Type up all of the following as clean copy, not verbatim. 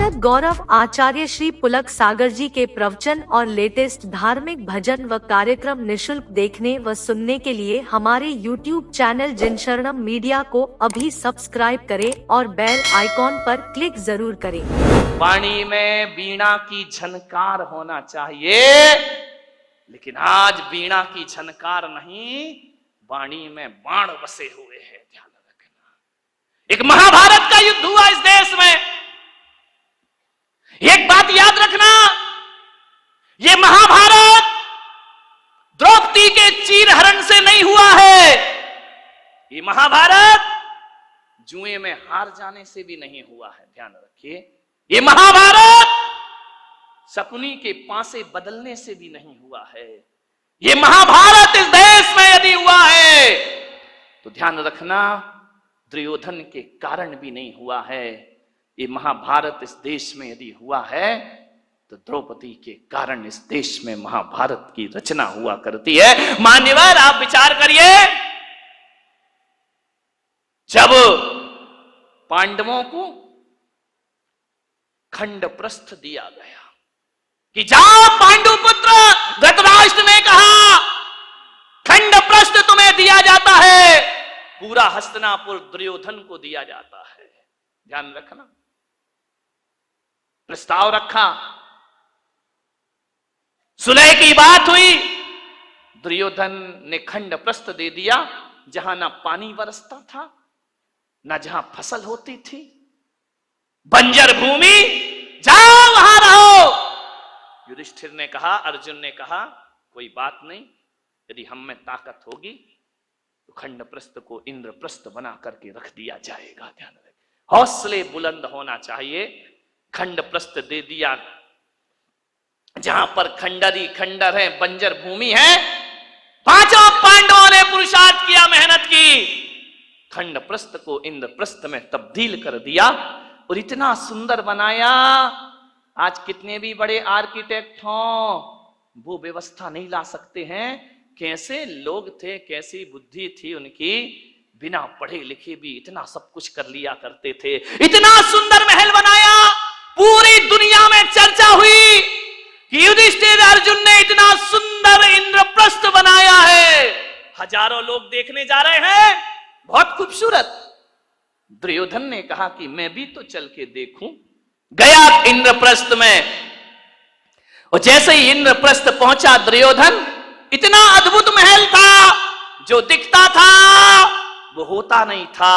महाभारत गौरव आचार्य श्री पुलक सागर जी के प्रवचन और लेटेस्ट धार्मिक भजन व कार्यक्रम निशुल्क देखने व सुनने के लिए हमारे YouTube चैनल जिनशरणम मीडिया को अभी सब्सक्राइब करें और बेल आइकॉन पर क्लिक जरूर करें। वाणी में वीणा की झनकार होना चाहिए, लेकिन आज वीणा की झनकार नहीं, वाणी में बाण बसे हुए हैं। ध्यान रखना, एक महाभारत का युद्ध हुआ इस देश में। एक बात याद रखना, ये महाभारत द्रौपदी के चीरहरण से नहीं हुआ है। ये महाभारत जुए में हार जाने से भी नहीं हुआ है। ध्यान रखिए, ये महाभारत शकुनी के पासे बदलने से भी नहीं हुआ है। ये महाभारत इस देश में यदि हुआ है तो ध्यान रखना, दुर्योधन के कारण भी नहीं हुआ है। ये महाभारत इस देश में यदि हुआ है तो द्रौपदी के कारण इस देश में महाभारत की रचना हुआ करती है। मान्यवर, आप विचार करिए, जब पांडवों को खंडप्रस्थ दिया गया कि जाओ पांडुपुत्र, धृतराष्ट्र ने कहा खंडप्रस्थ तुम्हें दिया जाता है, पूरा हस्तिनापुर दुर्योधन को दिया जाता है। ध्यान रखना, प्रस्ताव रखा, सुलह की बात हुई, दुर्योधन ने खंडप्रस्थ दे दिया। जहां ना पानी बरसता था, ना जहां फसल होती थी, बंजर भूमि, जाओ वहां रहो। युधिष्ठिर ने कहा, अर्जुन ने कहा, कोई बात नहीं, यदि हम में ताकत होगी तो खंडप्रस्थ को इंद्रप्रस्थ बना करके रख दिया जाएगा। ध्यान रखें, हौसले बुलंद होना चाहिए। खंडप्रस्थ दे दिया, जहां पर खंडरी खंडर है, बंजर भूमि है। पांचों पांडवों ने पुरुषार्थ किया, मेहनत की, खंडप्रस्थ को इंद्रप्रस्थ में तब्दील कर दिया और इतना सुंदर बनाया। आज कितने भी बड़े आर्किटेक्ट हों, वो व्यवस्था नहीं ला सकते हैं। कैसे लोग थे, कैसी बुद्धि थी उनकी, बिना पढ़े लिखे भी इतना सब कुछ कर लिया करते थे। इतना सुंदर महल बनाया, पूरी दुनिया में चर्चा हुई कि युधिष्ठिर अर्जुन ने इतना सुंदर इंद्रप्रस्थ बनाया है, हजारों लोग देखने जा रहे हैं, बहुत खूबसूरत। दुर्योधन ने कहा कि मैं भी तो चल के देखूं। गया इंद्रप्रस्थ में, और जैसे ही इंद्रप्रस्थ पहुंचा दुर्योधन, इतना अद्भुत महल था, जो दिखता था वो होता नहीं था,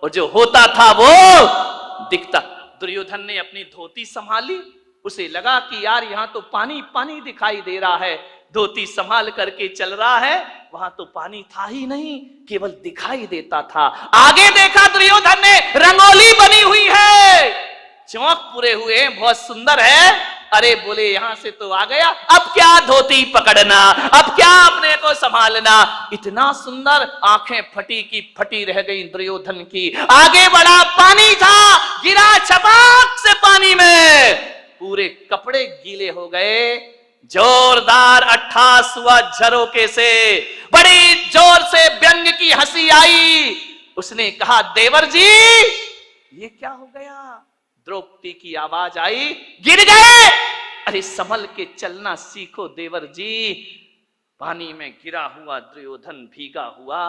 और जो होता था वो दिखता। दुर्योधन ने अपनी धोती संभाली, उसे लगा कि यार यहां तो पानी पानी दिखाई दे रहा है। धोती संभाल करके चल रहा है, वहां तो पानी था ही नहीं, केवल दिखाई देता था। आगे देखा दुर्योधन ने, रंगोली बनी हुई है, चौक पूरे हुए, बहुत सुंदर है। अरे बोले, यहां से तो आ गया, अब क्या धोती पकड़ना, अब क्या अपने को संभालना। इतना सुंदर, आंखें फटी की फटी रह गई दुर्योधन की। आगे बढ़ा, पानी था, गिरा छपाक से पानी में, पूरे कपड़े गीले हो गए। जोरदार अट्ठास हुआ झरोके से, बड़ी जोर से व्यंग की हंसी आई। उसने कहा, देवर जी ये क्या हो गया। द्रौपदी की आवाज आई, गिर गए। अरे संभल के चलना सीखो देवर जी। पानी में गिरा हुआ दुर्योधन भीगा हुआ।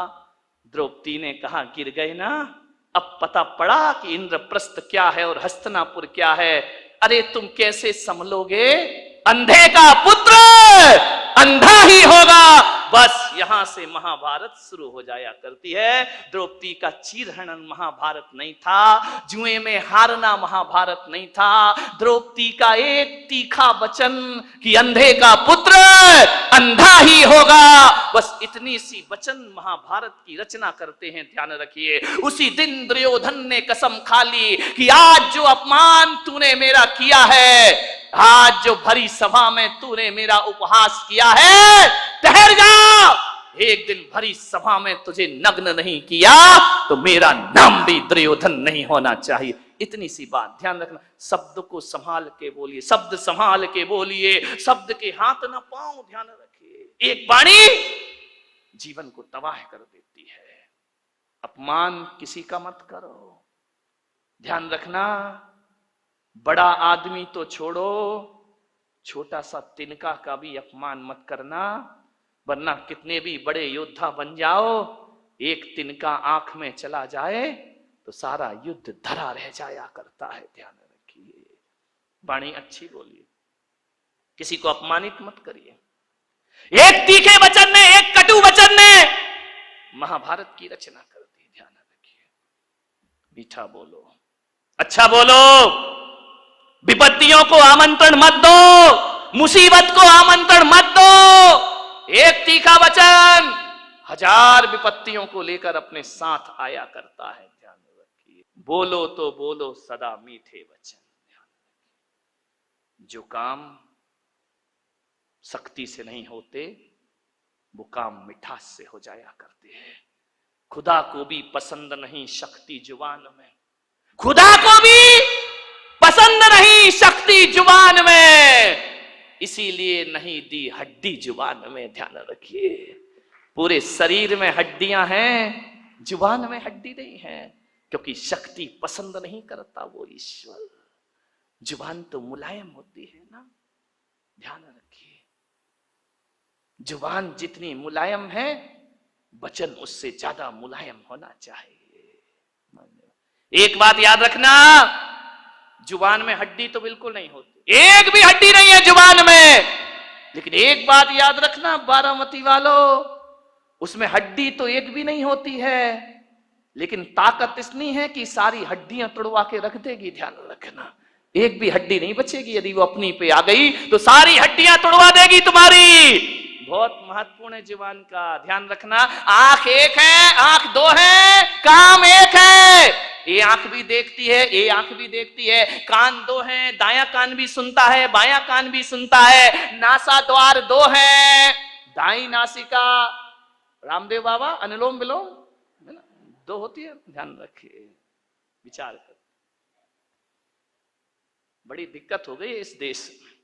द्रौपदी ने कहा, गिर गए ना, अब पता पड़ा कि इंद्रप्रस्थ क्या है और हस्तिनापुर क्या है। अरे तुम कैसे संभलोगे, अंधे का पुत्र अंधा ही होगा। बस यहां से महाभारत शुरू हो जाया करती है। द्रौपदी का चीरहरण महाभारत नहीं था, जुए में हारना महाभारत नहीं था। द्रौपदी का एक तीखा वचन कि अंधे का पुत्र अंधा ही होगा, बस इतनी सी वचन महाभारत की रचना करते हैं। ध्यान रखिए, उसी दिन दुर्योधन ने कसम खा ली कि आज जो अपमान तूने मेरा किया है, आज जो भरी सभा में तूने मेरा उपहास किया है, ठहर जा। एक दिन भरी सभा में तुझे नग्न नहीं किया तो मेरा नाम भी दुर्योधन नहीं होना चाहिए। इतनी सी बात ध्यान रखना। शब्द को संभाल के बोलिए, शब्द संभाल के बोलिए, शब्द के हाथ ना पांव। ध्यान रखिए, एक वाणी जीवन को तबाह कर देती है। अपमान किसी का मत करो। ध्यान रखना, बड़ा आदमी तो छोड़ो, छोटा सा तिनका का भी अपमान मत करना, वरना कितने भी बड़े योद्धा बन जाओ, एक तिनका आंख में चला जाए तो सारा युद्ध धरा रह जाया करता है। ध्यान रखिए, वाणी अच्छी बोलिए, किसी को अपमानित मत करिए। एक तीखे वचन ने, एक कटु वचन ने महाभारत की रचना कर दी। ध्यान रखिए, मीठा बोलो, अच्छा बोलो, विपत्तियों को आमंत्रण मत दो, मुसीबत को आमंत्रण मत दो। एक तीखा वचन 1000 विपत्तियों को लेकर अपने साथ आया करता है। ध्यान रखिए, बोलो तो बोलो सदा मीठे वचन। ध्यान रखिए, जो काम सख्ती से नहीं होते वो काम मिठास से हो जाया करते हैं। खुदा को भी पसंद नहीं शक्ति जुबान में, खुदा को भी पसंद नहीं शक्ति जुबान में, इसीलिए नहीं दी हड्डी जुबान में। ध्यान रखिए, पूरे शरीर में हड्डियां हैं, जुबान में हड्डी नहीं है, क्योंकि शक्ति पसंद नहीं करता वो ईश्वर। जुबान तो मुलायम होती है ना। ध्यान रखिए, जुबान जितनी मुलायम है, वचन उससे ज्यादा मुलायम होना चाहिए। एक बात याद रखना, जुबान में हड्डी तो बिल्कुल नहीं होती, एक भी हड्डी नहीं है जुबान में। लेकिन एक बात याद रखना बारामती वालों, उसमें हड्डी तो एक भी नहीं होती है, लेकिन ताकत इतनी है कि सारी हड्डियां तोड़वा के रख देगी। ध्यान रखना, एक भी हड्डी नहीं बचेगी। यदि वो अपनी पे आ गई तो सारी हड्डियां तोड़वा देगी तुम्हारी। बहुत महत्वपूर्ण है जुबान का, ध्यान रखना। आंख एक है, आंख दो है, काम एक है। ये आंख भी देखती है, ये आंख भी देखती है। कान दो हैं, दायां कान भी सुनता है, बायां कान भी सुनता है। नासा द्वार दो हैं, दाई नासिका, रामदेव बाबा अनुलोम विलोम है ना, दो होती है। ध्यान रखिए, विचार कर, बड़ी दिक्कत हो गई इस देश में।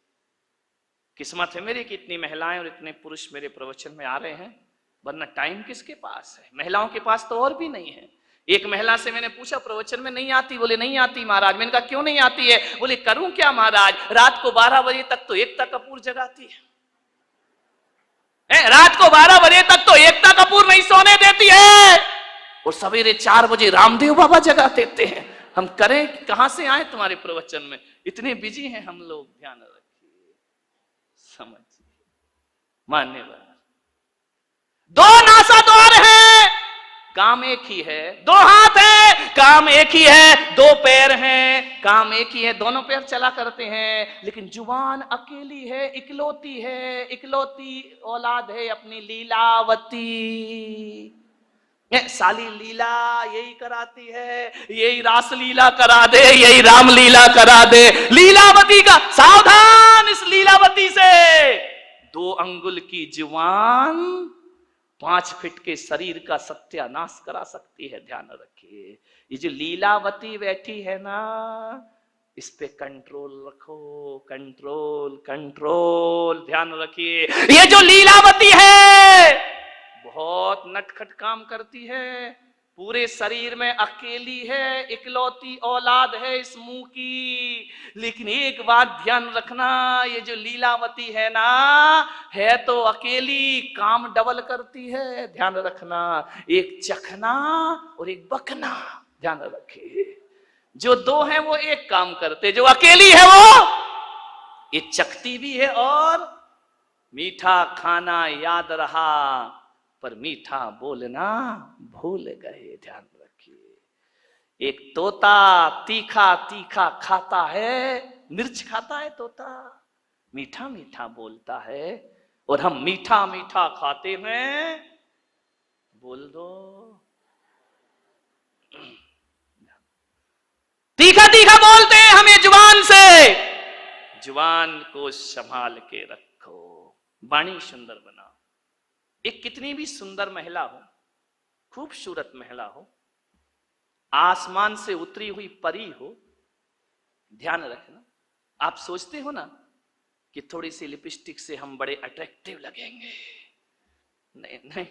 किस्मत है मेरी कि इतनी महिलाएं और इतने पुरुष मेरे प्रवचन में आ रहे हैं, वरना टाइम किसके पास है? महिलाओं के पास तो और भी नहीं है। एक महिला से मैंने पूछा प्रवचन में नहीं आती, बोले नहीं आती महाराज। मैंने कहा क्यों नहीं आती है? बोले करूं क्या महाराज, रात को 12 बजे तक तो एकता कपूर जगाती है, रात को 12 बजे तक तो एकता कपूर नहीं सोने देती है, और सवेरे 4 बजे रामदेव बाबा जगा देते हैं। हम करें, कहां से आए तुम्हारे प्रवचन में? इतने बिजी हैं हम लोग। ध्यान रखिए, समझिए, मान्यवर। दो नासा द्वार है, काम एक ही है। दो हाथ है, काम एक ही है। दो पैर हैं, काम एक ही है, दोनों पैर चला करते हैं। लेकिन जुबान अकेली है, इकलौती है, इकलौती औलाद है अपनी लीलावती। साली लीला यही कराती है, यही रास लीला करा दे, यही राम लीला करा दे। लीलावती का सावधान, इस लीलावती से। 2 अंगुल की जुबान 5 फीट के शरीर का सत्यानाश करा सकती है। ध्यान रखिए, ये जो लीलावती बैठी है ना, इस पे कंट्रोल रखो, कंट्रोल कंट्रोल। ध्यान रखिए, ये जो लीलावती है बहुत नटखट काम करती है, पूरे शरीर में अकेली है, इकलौती औलाद है इस मुंह की। लेकिन एक बात ध्यान रखना, ये जो लीलावती है ना, है तो अकेली, काम डबल करती है। ध्यान रखना, एक चखना और एक बकना। ध्यान रखिए, जो 2 हैं वो एक काम करते, जो अकेली है वो ये चखती भी है। और मीठा खाना याद रहा पर मीठा बोलना भूल गए। ध्यान रखिए, एक तोता तीखा तीखा खाता है, मिर्च खाता है तोता, मीठा मीठा बोलता है। और हम मीठा मीठा खाते हैं, बोल दो तीखा तीखा बोलते हैं हमें जुबान से। जुबान को संभाल के रखो, वाणी सुंदर बनाओ। एक कितनी भी सुंदर महिला हो, खूबसूरत महिला हो, आसमान से उतरी हुई परी हो, ध्यान रखना, आप सोचते हो ना कि थोड़ी सी लिपस्टिक से हम बड़े अट्रैक्टिव लगेंगे। नहीं नहीं,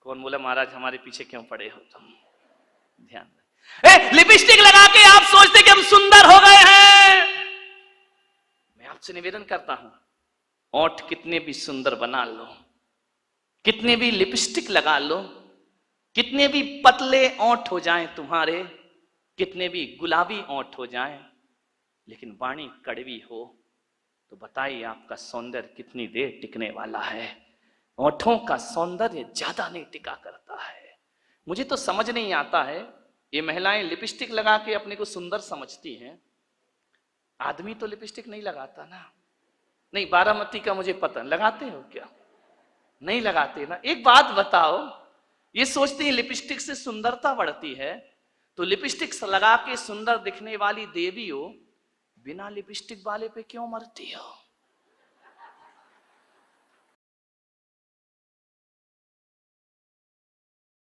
कौन बोला महाराज हमारे पीछे क्यों पड़े हो तुम? ध्यान रख, लिपस्टिक लगा के आप सोचते कि हम सुंदर हो गए हैं। आपसे निवेदन करता हूं, ओंठ कितने भी सुंदर बना लो, कितने भी लिपस्टिक लगा लो, कितने भी पतले ओंठ हो जाएं तुम्हारे, कितने भी गुलाबी ओंठ हो जाएं, लेकिन वाणी कड़वी हो तो बताइए आपका सौंदर्य कितनी देर टिकने वाला है। ओंठों का सौंदर्य ज्यादा नहीं टिका करता है। मुझे तो समझ नहीं आता है, ये महिलाएं लिपस्टिक लगा के अपने को सुंदर समझती हैं, आदमी तो लिपस्टिक नहीं लगाता ना। नहीं, बारामती का मुझे पता, लगाते हो क्या? नहीं लगाते ना। एक बात बताओ, ये सोचते हैं लिपस्टिक से सुंदरता बढ़ती है, तो लिपस्टिक लगा के सुंदर दिखने वाली देवियों बिना लिपस्टिक वाले पे क्यों मरती हो?